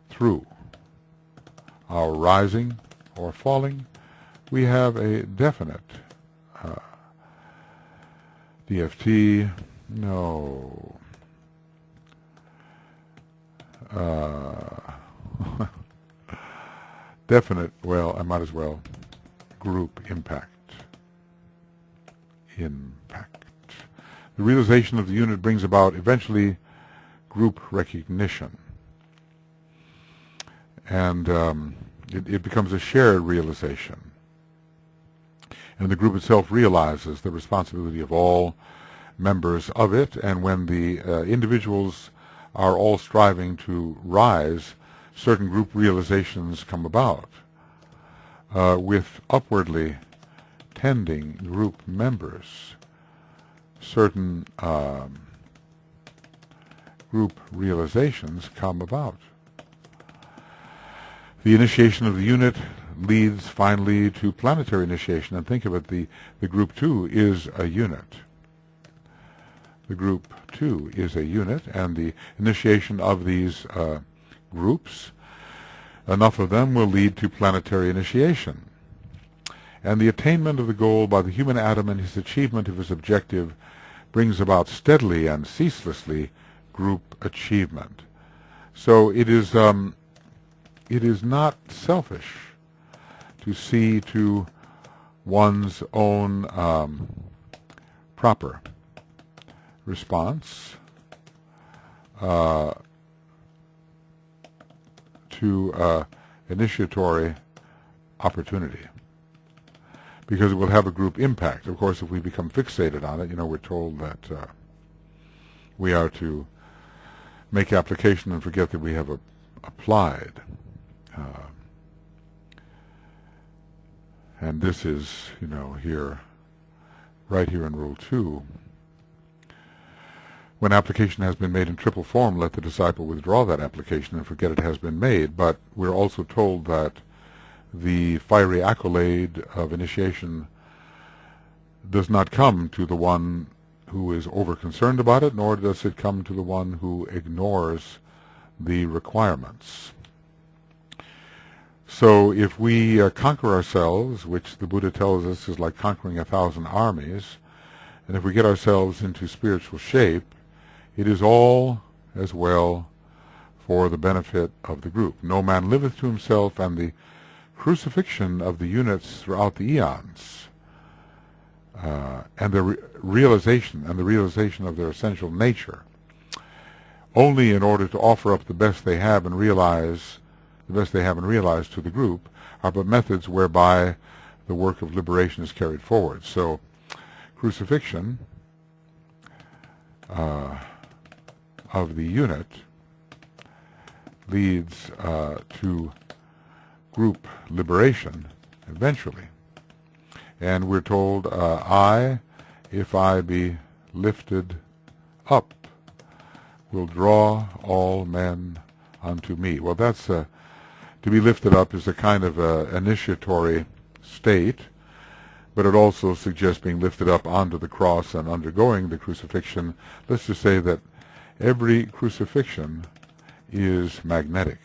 through our rising or falling, we have a definite DFT, no, definite, well, I might as well, group impact. The realization of the unit brings about eventually group recognition. And it becomes a shared realization. And the group itself realizes the responsibility of all members of it, and when the individuals are all striving to rise, certain group realizations come about with upwardly tending group members. Certain group realizations come about. The initiation of the unit leads finally to planetary initiation, and think of it, the group 2 is a unit. The group 2 is a unit, and the initiation of these groups, enough of them, will lead to planetary initiation. And the attainment of the goal by the human atom and his achievement of his objective brings about steadily and ceaselessly group achievement. So it is not selfish to see to one's own proper response to initiatory opportunity. because it will have a group impact. Of course, if we become fixated on it, we're told that we are to make application and forget that we have applied. And this is, here, right here in Rule 2. When application has been made in triple form, let the disciple withdraw that application and forget it has been made. But we're also told that the fiery accolade of initiation does not come to the one who is over-concerned about it, nor does it come to the one who ignores the requirements. So if we conquer ourselves, which the Buddha tells us is like conquering 1,000 armies, and if we get ourselves into spiritual shape, it is all as well for the benefit of the group. No man liveth to himself, and the crucifixion of the units throughout the eons, and the realization of their essential nature, only in order to offer up the best they have and realize to the group, are but methods whereby the work of liberation is carried forward. So, crucifixion of the unit leads to group liberation eventually. And we're told, if I be lifted up, will draw all men unto me. Well, that's to be lifted up is a kind of initiatory state, but it also suggests being lifted up onto the cross and undergoing the crucifixion. Let's just say that every crucifixion is magnetic.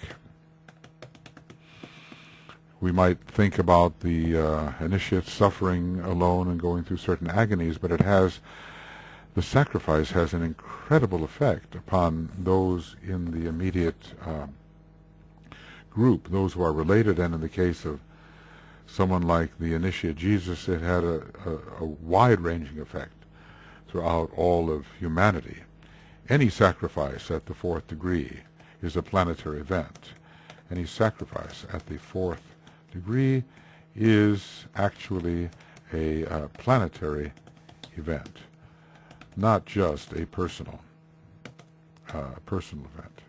We might think about the initiate suffering alone and going through certain agonies, but the sacrifice has an incredible effect upon those in the immediate group, those who are related, and in the case of someone like the initiate Jesus, it had a wide-ranging effect throughout all of humanity. Any sacrifice at the fourth degree is a planetary event. Any sacrifice at the fourth degree is actually a planetary event, not just a personal event.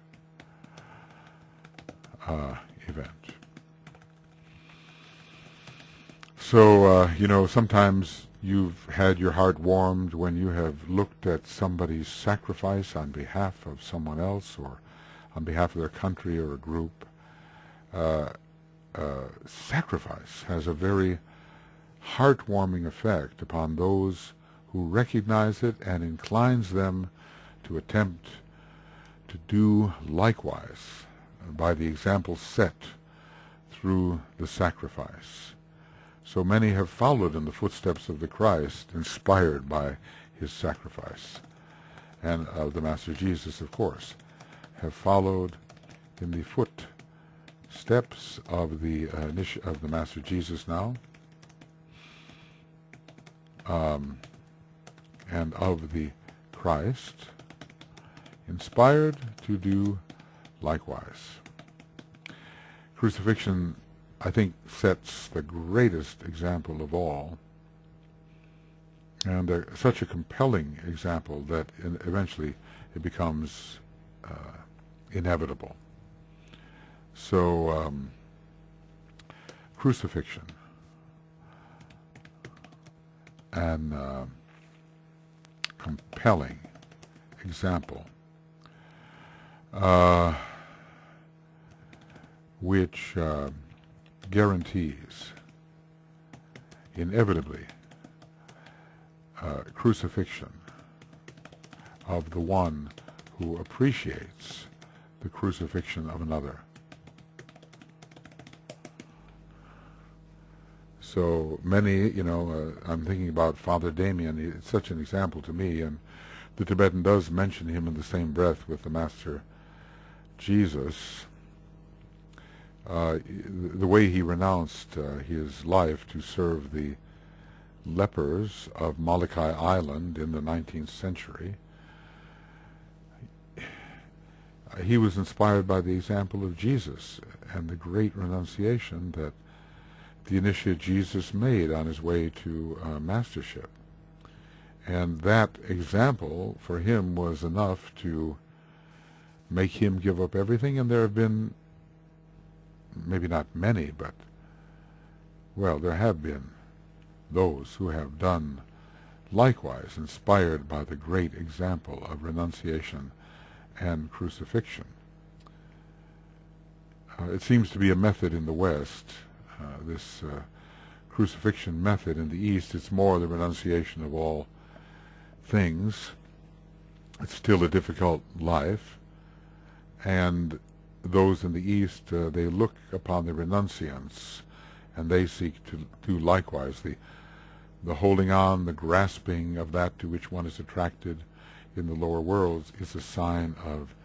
So, sometimes you've had your heart warmed when you have looked at somebody's sacrifice on behalf of someone else or on behalf of their country or a group. Sacrifice has a very heartwarming effect upon those who recognize it and inclines them to attempt to do likewise by the example set through the sacrifice. So many have followed in the footsteps of the Christ, inspired by his sacrifice, and of the Master Jesus, of course, have followed in the footsteps of the Master Jesus now, and of the Christ, inspired to do likewise. Crucifixion, I think, sets the greatest example of all, and such a compelling example that eventually it becomes inevitable. So, crucifixion and compelling example, which guarantees inevitably crucifixion of the one who appreciates the crucifixion of another. So many, I'm thinking about Father Damien. It's such an example to me, and the Tibetan does mention him in the same breath with the Master Jesus. The way he renounced his life to serve the lepers of Molokai Island in the 19th century, he was inspired by the example of Jesus and the great renunciation that the initiate Jesus made on his way to mastership. And that example for him was enough to make him give up everything. And there have been, maybe not many, but, well, there have been those who have done likewise, inspired by the great example of renunciation and crucifixion. It seems to be a method in the West, this crucifixion method. In the East, it's more the renunciation of all things. It's still a difficult life, and those in the East, they look upon the renunciants, and they seek to do likewise. The holding on, the grasping of that to which one is attracted in the lower worlds is a sign of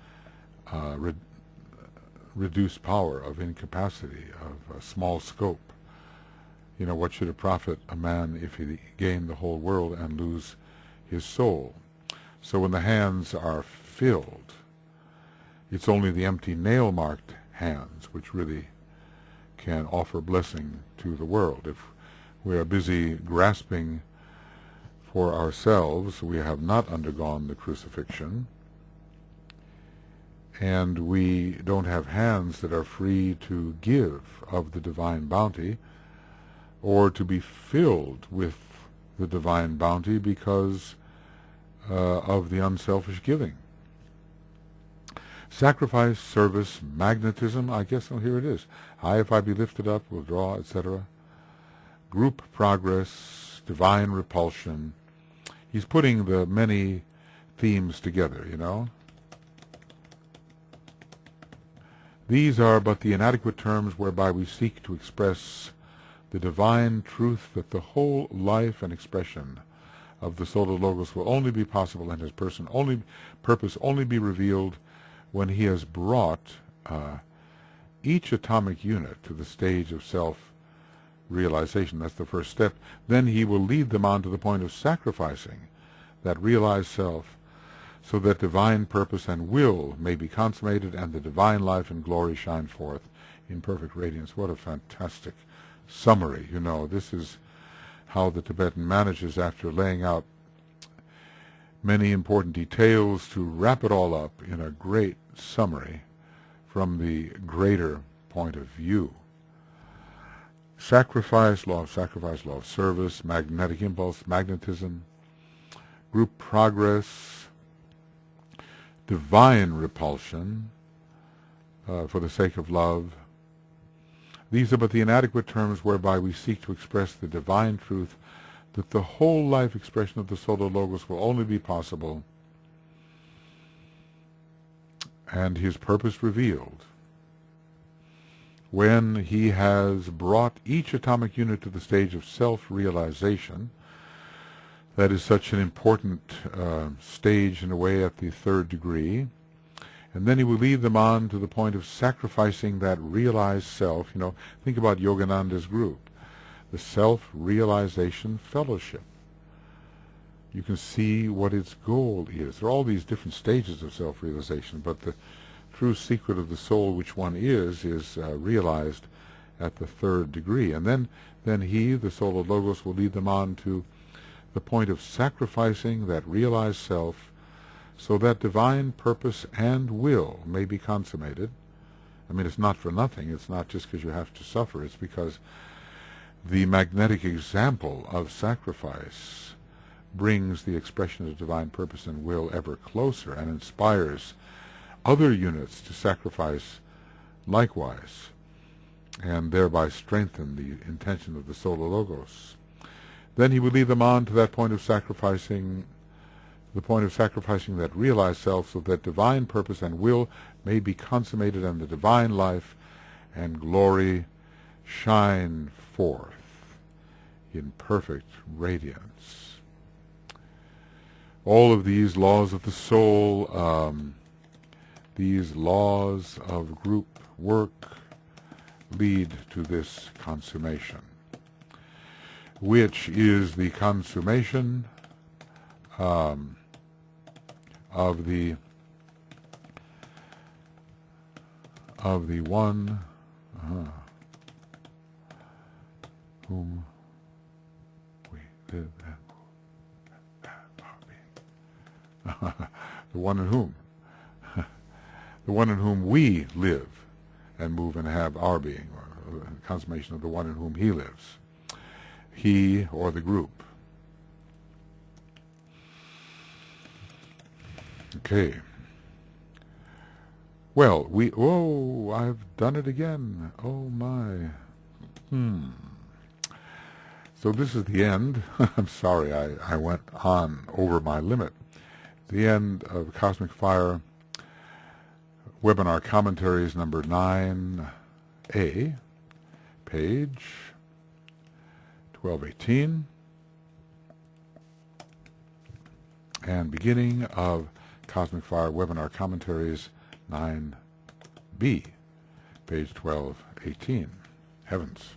reduced power, of incapacity, of small scope. You know, what should it profit a man if he gain the whole world and lose his soul? So when the hands are filled, it's only the empty nail-marked hands which really can offer blessing to the world. If we are busy grasping for ourselves, we have not undergone the crucifixion, and we don't have hands that are free to give of the divine bounty or to be filled with the divine bounty because of the unselfish giving. Sacrifice, service, magnetism, I guess, oh, here it is. I, if I be lifted up, will draw, etc. Group progress, divine repulsion. He's putting the many themes together, you know. These are but the inadequate terms whereby we seek to express the divine truth that the whole life and expression of the Solar Logos will only be possible and his purpose only be revealed when he has brought each atomic unit to the stage of self-realization. That's the first step. Then he will lead them on to the point of sacrificing that realized self, so that divine purpose and will may be consummated and the divine life and glory shine forth in perfect radiance. What a fantastic summary. You know, this is how the Tibetan manages, after laying out many important details, to wrap it all up in a great summary from the greater point of view. Sacrifice, law of service, magnetic impulse, magnetism, group progress, divine repulsion, for the sake of love. These are but the inadequate terms whereby we seek to express the divine truth that the whole life expression of the Solar Logos will only be possible and his purpose revealed when he has brought each atomic unit to the stage of self-realization. That is such an important stage in a way at the third degree. And then he will lead them on to the point of sacrificing that realized self. You know, think about Yogananda's group, the Self-Realization Fellowship. You can see what its goal is. There are all these different stages of self-realization, but the true secret of the soul, which one is realized at the third degree. And then he, the Solar Logos, will lead them on to the point of sacrificing that realized self so that divine purpose and will may be consummated. I mean, it's not for nothing. It's not just because you have to suffer. It's because the magnetic example of sacrifice brings the expression of divine purpose and will ever closer and inspires other units to sacrifice likewise and thereby strengthen the intention of the Solar Logos. Then he would lead them on to that point of sacrificing, the point of sacrificing that realized self so that divine purpose and will may be consummated and the divine life and glory shine forth in perfect radiance. All of these laws of the soul, these laws of group work lead to this consummation, which is the consummation of the one whom we live and move and have our being. The one in whom. The one in whom we live and move and have our being, or the consummation of the one in whom he lives. He, or the group. Okay. Well, oh, I've done it again. Oh my. So this is the end. I'm sorry, I went on over my limit. The end of Cosmic Fire Webinar Commentaries number 9A, page 1218, and beginning of Cosmic Fire Webinar Commentaries 9B, page 1218. Heavens.